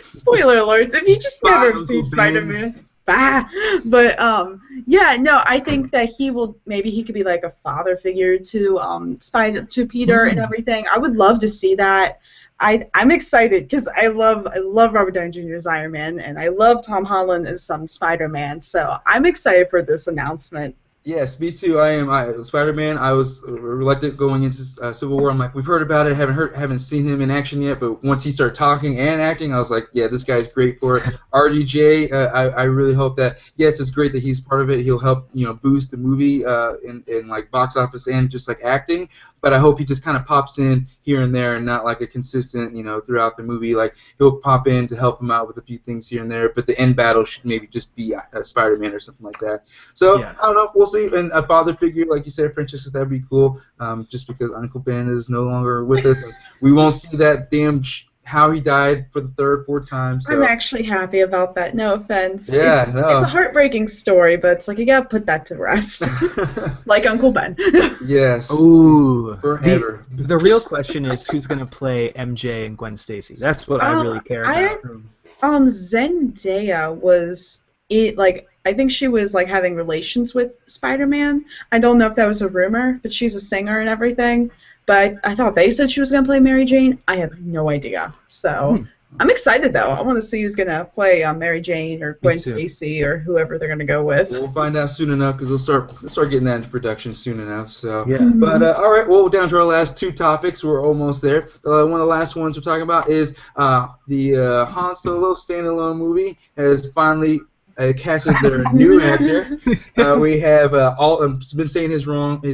spoiler alerts if you just never see Spider-Man. Bah. But I think that maybe he could be like a father figure to Peter and everything. I would love to see that. I'm excited because I love Robert Downey Jr. as Iron Man, and I love Tom Holland as Spider-Man. So I'm excited for this announcement. Yes, me too. I am. Spider-Man. I was reluctant going into Civil War. I'm like, we've heard about it, haven't seen him in action yet. But once he started talking and acting, I was like, yeah, this guy's great for it. RDJ. I really hope that. Yes, it's great that he's part of it. He'll help boost the movie in like box office and just like acting. But I hope he just kind of pops in here and there and not like a consistent throughout the movie. Like he'll pop in to help him out with a few things here and there. But the end battle should maybe just be Spider-Man or something like that. So I don't know. We'll see. And a father figure, like you said, Francesca, that'd be cool. Just because Uncle Ben is no longer with us, and we won't see that damn how he died for the third, fourth time. So. I'm actually happy about that. No offense. Yeah, it's a heartbreaking story, but it's like you gotta put that to rest, like Uncle Ben. Yes. Ooh. Forever. The real question is who's gonna play MJ and Gwen Stacy. That's what I really care about. Zendaya was I think she was like having relations with Spider-Man. I don't know if that was a rumor, but she's a singer and everything. But I thought they said she was going to play Mary Jane. I have no idea. So I'm excited, though. I want to see who's going to play Mary Jane or Gwen Stacy or whoever they're going to go with. We'll find out soon enough because we'll start getting that into production soon enough. So yeah. But all right, well, down to our last two topics. We're almost there. One of the last ones we're talking about is the Han Solo standalone movie has finally casted their new actor. We have been saying his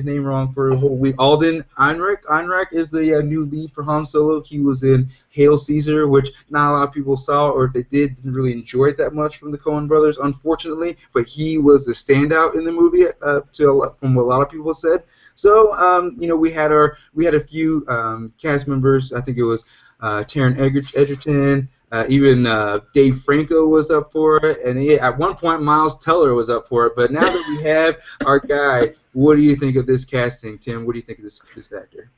name wrong for a whole week. Alden Ehrenreich. Ehrenreich is the new lead for Han Solo. He was in Hail Caesar, which not a lot of people saw, or if they didn't really enjoy it that much from the Coen brothers, unfortunately. But he was the standout in the movie, from what a lot of people said. So we had a few cast members. I think it was Taron Egerton. Even Dave Franco was up for it, and at one point Miles Teller was up for it. But now that we have our guy, what do you think of this casting, Tim? What do you think of this actor?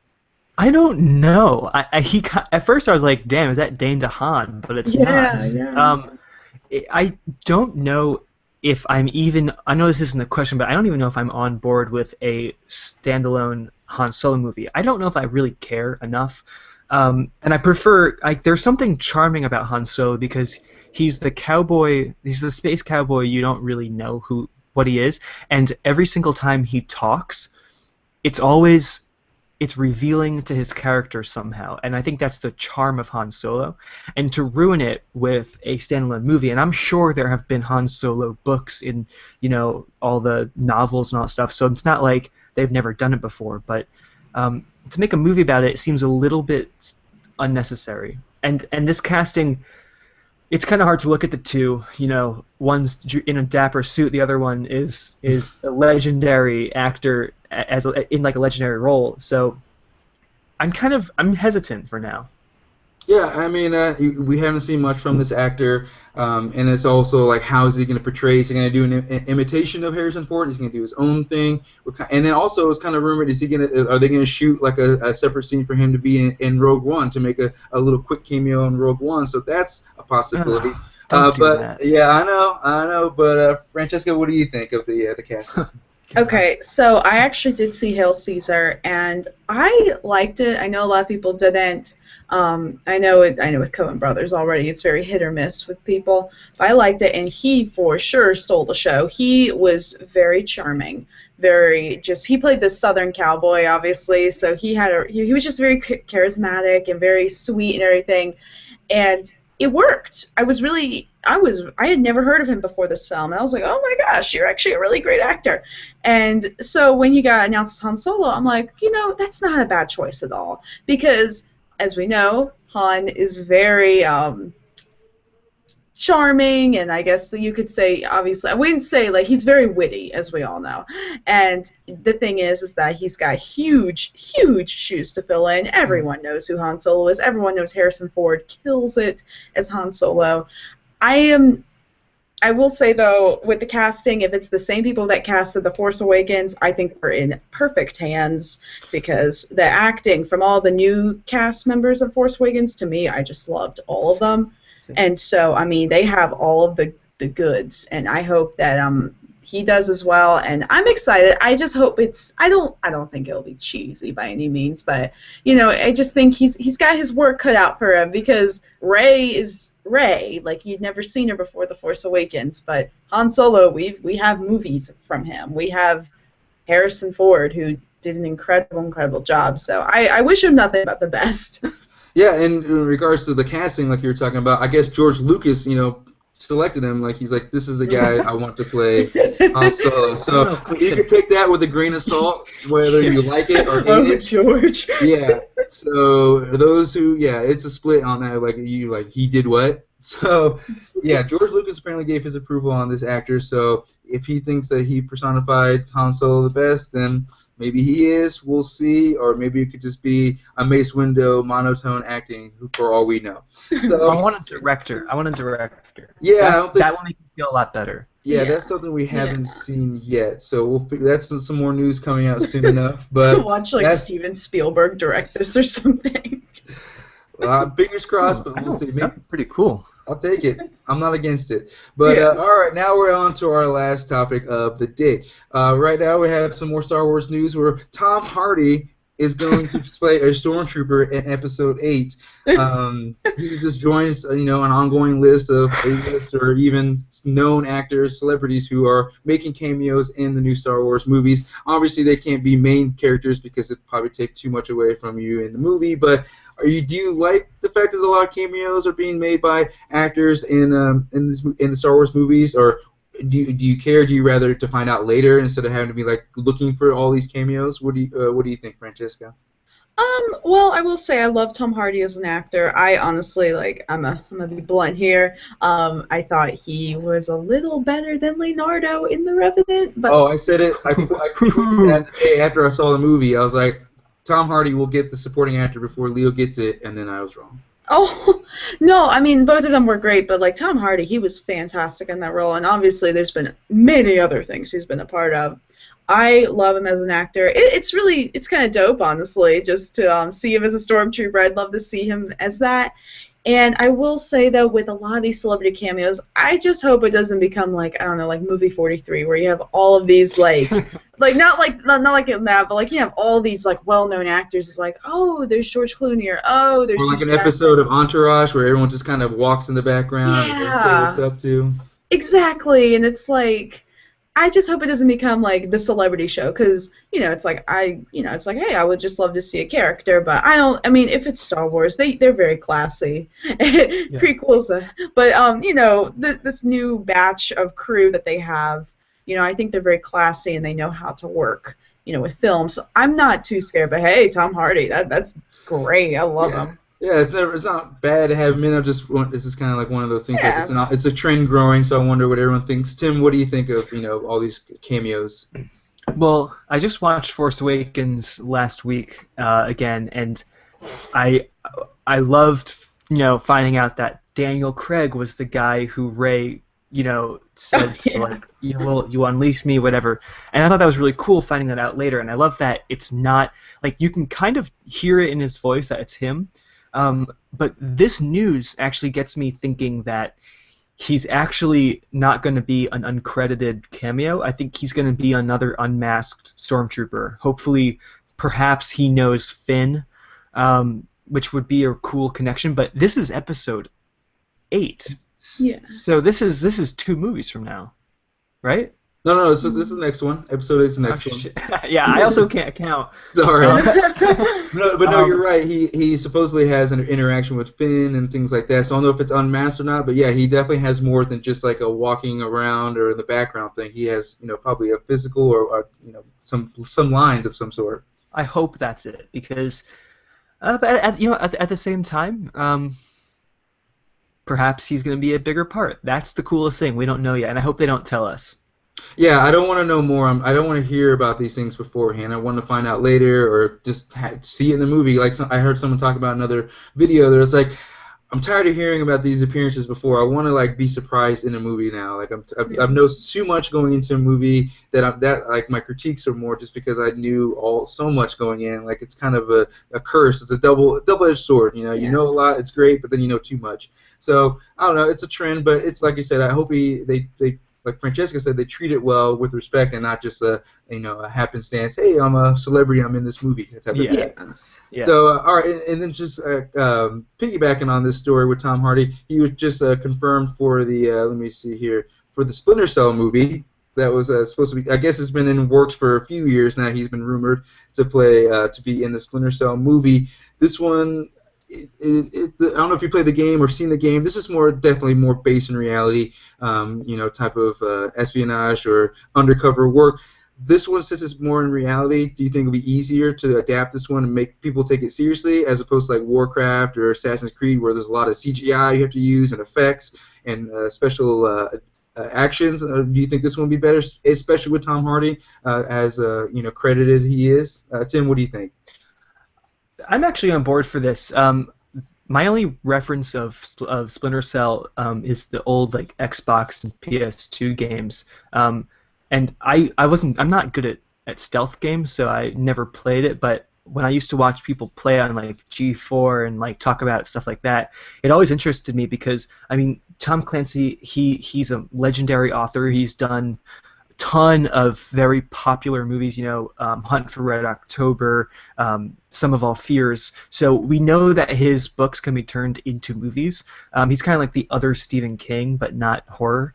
I don't know. At first I was like, "Damn, is that Dane DeHaan?" But it's not. Yeah. I don't know if I'm even. I know this isn't a question, but I don't even know if I'm on board with a standalone Han Solo movie. I don't know if I really care enough. And I prefer, there's something charming about Han Solo because he's the cowboy. He's the space cowboy. You don't really know what he is, and every single time he talks, it's revealing to his character somehow, and I think that's the charm of Han Solo. And to ruin it with a standalone movie, and I'm sure there have been Han Solo books in, all the novels and all that stuff, so it's not like they've never done it before, but to make a movie about it seems a little bit unnecessary. And this casting, it's kind of hard to look at the two. One's in a dapper suit, the other one is a legendary actor in like a legendary role. So I'm hesitant for now. Yeah, I mean, we haven't seen much from this actor, and it's also like, how is he going to portray? Is he going to do an imitation of Harrison Ford? Is he going to do his own thing? And then also, it's kind of rumored, are they going to shoot like a separate scene for him to be in Rogue One, to make a little quick cameo in Rogue One? So that's a possibility. Don't do that. Yeah, I know. But Francesca, what do you think of the casting? Okay, so I actually did see Hail Caesar, and I liked it. I know a lot of people didn't. I know with Coen Brothers already, it's very hit or miss with people. But I liked it, and he for sure stole the show. He was very charming, he played this Southern cowboy, obviously. So he was just very charismatic and very sweet and everything, and it worked. I had never heard of him before this film, and I was like, oh my gosh, you're actually a really great actor. And so when he got announced as Han Solo, I'm like, that's not a bad choice at all, because as we know, Han is very charming, and I guess you could say, obviously, I wouldn't say, like, he's very witty, as we all know. And the thing is that he's got huge, huge shoes to fill in. Everyone knows who Han Solo is. Everyone knows Harrison Ford kills it as Han Solo. I will say, though, with the casting, if it's the same people that casted The Force Awakens, I think we're in perfect hands, because the acting from all the new cast members of Force Awakens, to me, I just loved all of them. And so, I mean, they have all of the goods, and I hope that he does as well, and I'm excited. I just hope I don't think it'll be cheesy by any means, but, I just think he's got his work cut out for him, because Rey is Rey, like, you'd never seen her before The Force Awakens, but Han Solo, we have movies from him. We have Harrison Ford, who did an incredible job, so I wish him nothing but the best. Yeah, and in regards to the casting, like you were talking about, I guess George Lucas, selected him. Like, he's like, this is the guy I want to play Han Solo. So you can take that with a grain of salt, whether you like it or hate it. George. Yeah. So those who, it's a split on that. Like, he did what? So, yeah, George Lucas apparently gave his approval on this actor. So if he thinks that he personified Han Solo the best, then maybe he is. We'll see. Or maybe it could just be a Mace Windu monotone acting, for all we know. So I want a director. Yeah, that will make me feel a lot better. Yeah, that's something we haven't seen yet. So we'll figure. That's some more news coming out soon enough. But watch Steven Spielberg direct this or something. Fingers crossed, but we'll see. That'd be pretty cool. I'll take it. I'm not against it. But all right, now we're on to our last topic of the day. Right now we have some more Star Wars news where Tom Hardy is going to play a Stormtrooper in Episode 8. He just joins, an ongoing list of A-list or even known actors, celebrities who are making cameos in the new Star Wars movies. Obviously, they can't be main characters because it'd probably take too much away from you in the movie. But do you like the fact that a lot of cameos are being made by actors in the Star Wars movies, or do you care? Do you rather to find out later instead of having to be looking for all these cameos? What do you think, Francesca? Well, I will say I love Tom Hardy as an actor. I honestly, I'm gonna be blunt here. I thought he was a little better than Leonardo in The Revenant. But I said it. I tweeted that the day after I saw the movie. I was like, Tom Hardy will get the supporting actor before Leo gets it, and then I was wrong. Oh, no, I mean, both of them were great, but, Tom Hardy, he was fantastic in that role, and obviously there's been many other things he's been a part of. I love him as an actor. It's kind of dope, honestly, just to see him as a Stormtrooper. I'd love to see him as that. And I will say though, with a lot of these celebrity cameos, I just hope it doesn't become like, I don't know, like movie 43, where you have all of these like not like that, but like you have all these like well-known actors. It's like, oh, there's George Clooney, or oh, there's Or like Hugh an Jackman. episode of Entourage where everyone just kind of walks in the background and doesn't say what's up to. Exactly, and it's like, I just hope it doesn't become like the celebrity show, because it's like it's like, hey, I would just love to see a character, but I don't. I mean, if it's Star Wars, they're very classy. Prequels, but this new batch of crew that they have, I think they're very classy and they know how to work, with film. So I'm not too scared. But hey, Tom Hardy, that's great. I love him. Yeah, it's not bad to have him in. This is kind of like one of those things. Yeah. Like it's a trend growing, so I wonder what everyone thinks. Tim, what do you think of all these cameos? Well, I just watched Force Awakens last week again, and I loved finding out that Daniel Craig was the guy who Rey said like you unleash me, whatever. And I thought that was really cool finding that out later. And I love that it's not like you can kind of hear it in his voice that it's him. But this news actually gets me thinking that he's actually not going to be an uncredited cameo. I think he's going to be another unmasked Stormtrooper. Hopefully, perhaps he knows Finn, which would be a cool connection. But this is episode 8. Yeah. So this is 2 movies from now, right? No. So this is the next one. Episode 8 is the next one. Yeah, I also can't count. Sorry. No, you're right. He supposedly has an interaction with Finn and things like that. So I don't know if it's unmasked or not, but yeah, he definitely has more than just like a walking around or in the background thing. He has, probably a physical or some lines of some sort. I hope that's it, because, but at the same time, perhaps he's going to be a bigger part. That's the coolest thing. We don't know yet, and I hope they don't tell us. Yeah, I don't want to know more. I don't want to hear about these things beforehand. I want to find out later, or just see it in the movie. Like I heard someone talk about another video that it's like, I'm tired of hearing about these appearances before. I want to be surprised in a movie now. Like I've known too much going into a movie that my critiques are more just because I knew so much going in. Like it's kind of a curse. It's a double-edged sword. You know a lot. It's great, but then you know too much. So I don't know. It's a trend, but it's like you said. I hope they like Francesca said, they treat it well with respect and not just a happenstance. Hey, I'm a celebrity. I'm in this movie. Type of thing. Yeah. So all right, and then just piggybacking on this story with Tom Hardy, he was just confirmed for the let me see here, for the Splinter Cell movie that was supposed to be. I guess it's been in works for a few years now. He's been rumored to be in the Splinter Cell movie. This one. I don't know if you played the game or seen the game. This is definitely more based in reality, type of espionage or undercover work. This one, since it's more in reality, do you think it'll be easier to adapt this one and make people take it seriously, as opposed to like Warcraft or Assassin's Creed, where there's a lot of CGI you have to use and effects and special actions? Do you think this one will be better, especially with Tom Hardy as credited he is? Tim, what do you think? I'm actually on board for this. My only reference of Splinter Cell is the old Xbox and PS2 games, and I'm not good at stealth games, so I never played it. But when I used to watch people play on G4 and talk about stuff like that, it always interested me because Tom Clancy, he's a legendary author. He's done ton of very popular movies, Hunt for Red October, Sum of All Fears. So we know that his books can be turned into movies. He's kind of like the other Stephen King, but not horror.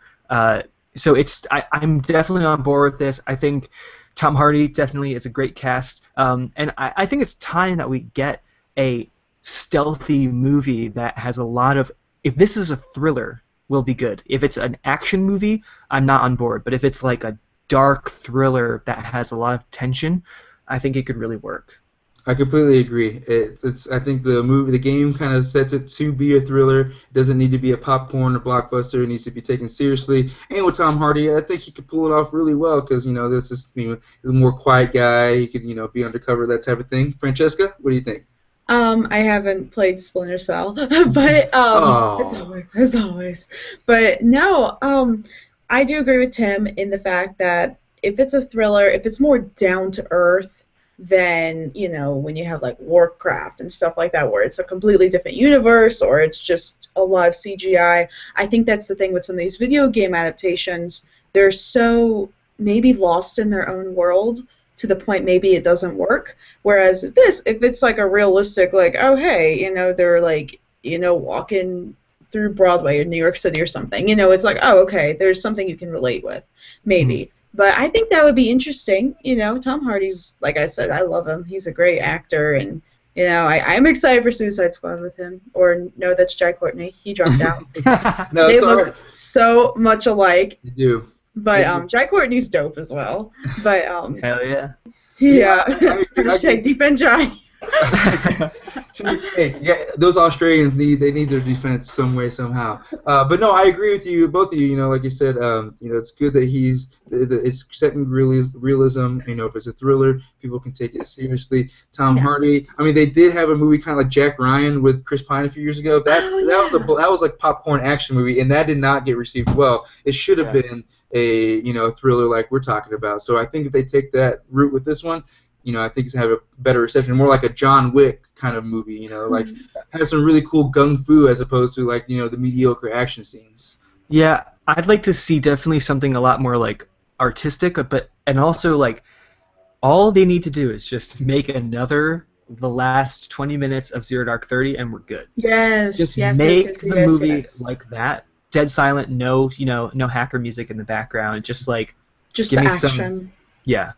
So I'm definitely on board with this. I think Tom Hardy, definitely, it's a great cast. And I think it's time that we get a stealthy movie that has a lot of... If this is a thriller, will be good. If it's an action movie, I'm not on board. But if it's like a dark thriller that has a lot of tension, I think it could really work. I completely agree. I think the game kind of sets it to be a thriller. It doesn't need to be a popcorn or blockbuster. It needs to be taken seriously. And with Tom Hardy, I think he could pull it off really well because this is he's a more quiet guy. He could be undercover, that type of thing. Francesca, what do you think? I haven't played Splinter Cell, but as always. But no, I do agree with Tim in the fact that if it's a thriller, if it's more down to earth, than, you know, when you have like Warcraft and stuff like that, where it's a completely different universe or it's just a lot of CGI. I think that's the thing with some of these video game adaptations. They're so maybe lost in their own world to the point maybe it doesn't work. Whereas this, if it's like a realistic, like, oh hey, you know, they're like, you know, walking through Broadway in New York City or something, you know, it's like, oh okay, there's something you can relate with, maybe. But I think that would be interesting. You know, Tom Hardy's, like I said, I love him. He's a great actor, and you know, I'm excited for Suicide Squad with him. Or no, that's Jai Courtney. He dropped out. No, they it's all look right. so much alike. You do. But Jai Courtney's dope as well. But Hell yeah. yeah. I Hashtag defend Jai. Hey, yeah, those Australians need their defense some way somehow. But no, I agree with you, both of you. You know, like you said, you know, it's good that it's set in realism. You know, if it's a thriller, people can take it seriously. Tom Hardy. I mean, they did have a movie kind of like Jack Ryan with Chris Pine a few years ago. That was like popcorn action movie, and that did not get received well. It should have been a thriller like we're talking about. So I think if they take that route with this one, you know, I think it's gonna have a better reception, more like a John Wick kind of movie. You know, like have some really cool gung fu as opposed to like, you know, the mediocre action scenes. Yeah, I'd like to see definitely something a lot more like artistic, and also like all they need to do is just make the last 20 minutes of Zero Dark 30 and we're good. Yes. Just yes, make yes, the movie like that. Dead silent, no hacker music in the background. Just like just give the me action. Yeah.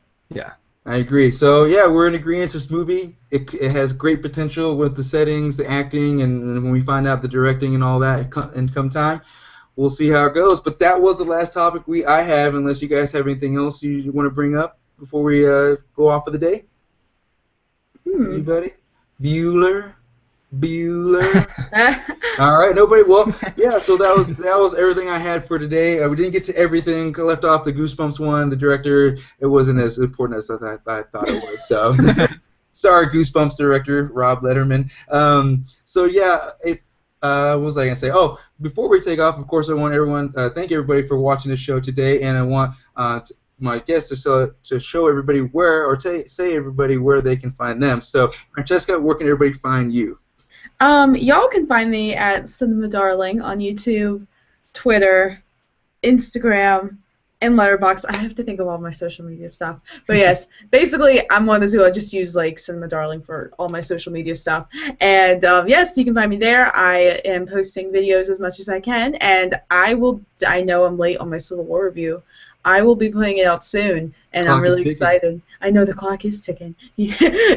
I agree. So yeah, we're in agreement. This movie, it has great potential with the settings, the acting, and when we find out the directing and all that in come time, we'll see how it goes. But that was the last topic I have, unless you guys have anything else you want to bring up before we go off for the day. Anybody? Bueller. All right, nobody. Well, yeah. So that was everything I had for today. We didn't get to everything. Left off the Goosebumps one. The director, it wasn't as important as I thought it was. So sorry, Goosebumps director Rob Letterman. So yeah, what was I gonna say? Oh, before we take off, of course, I want everyone thank everybody for watching the show today, and I want my guests to show everybody where, or say everybody where they can find them. So Francesca, where can everybody find you? Y'all can find me at Cinema Darling on YouTube, Twitter, Instagram, and Letterboxd. I have to think of all my social media stuff. But yes, basically, I'm one of those who I just use like Cinema Darling for all my social media stuff. And yes, you can find me there. I am posting videos as much as I can, and I know I'm late on my Civil War review. I will be putting it out soon, and I'm really excited. I know the clock is ticking,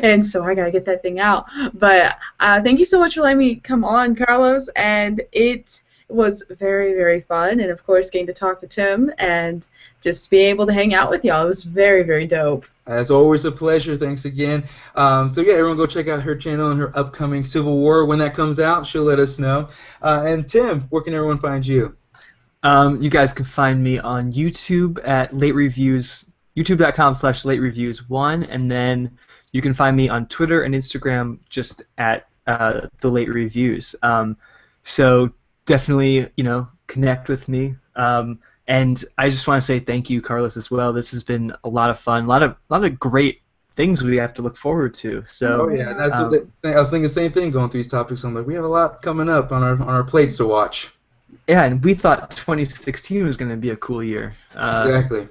and so I gotta get that thing out. But thank you so much for letting me come on, Carlos, and it was very, very fun, and of course getting to talk to Tim and just being able to hang out with y'all. It was very, very dope. As always, a pleasure. Thanks again. So yeah, everyone go check out her channel and her upcoming Civil War. When that comes out, she'll let us know. And Tim, where can everyone find you? You guys can find me on YouTube at Late Reviews, youtube.com/latereviews1, and then you can find me on Twitter and Instagram just at The Late Reviews. So definitely, connect with me. And I just want to say thank you, Carlos, as well. This has been a lot of fun, a lot of great things we have to look forward to. So. Oh yeah, that's I was thinking the same thing going through these topics. I'm like, we have a lot coming up on our plates to watch. Yeah, and we thought 2016 was going to be a cool year. Exactly.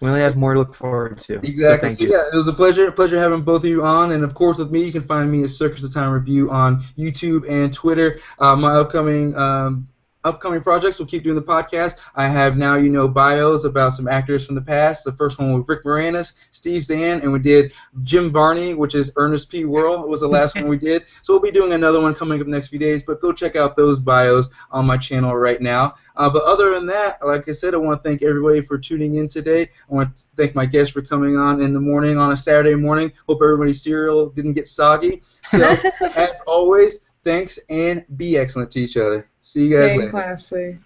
We only have more to look forward to. Exactly. So thank you. Yeah, it was a pleasure having both of you on, and of course with me, you can find me at Circus of Time Review on YouTube and Twitter. My upcoming projects, we'll keep doing the podcast. I have now bios about some actors from the past. The first one was Rick Moranis, Steve Zahn, and we did Jim Varney, which is Ernest P. Worrell, was the last one we did. So we'll be doing another one coming up next few days, but go check out those bios on my channel right now. But other than that, like I said, I want to thank everybody for tuning in today. I want to thank my guests for coming on in the morning, on a Saturday morning. Hope everybody's cereal didn't get soggy. So, as always, thanks and be excellent to each other. See you guys later. Classy.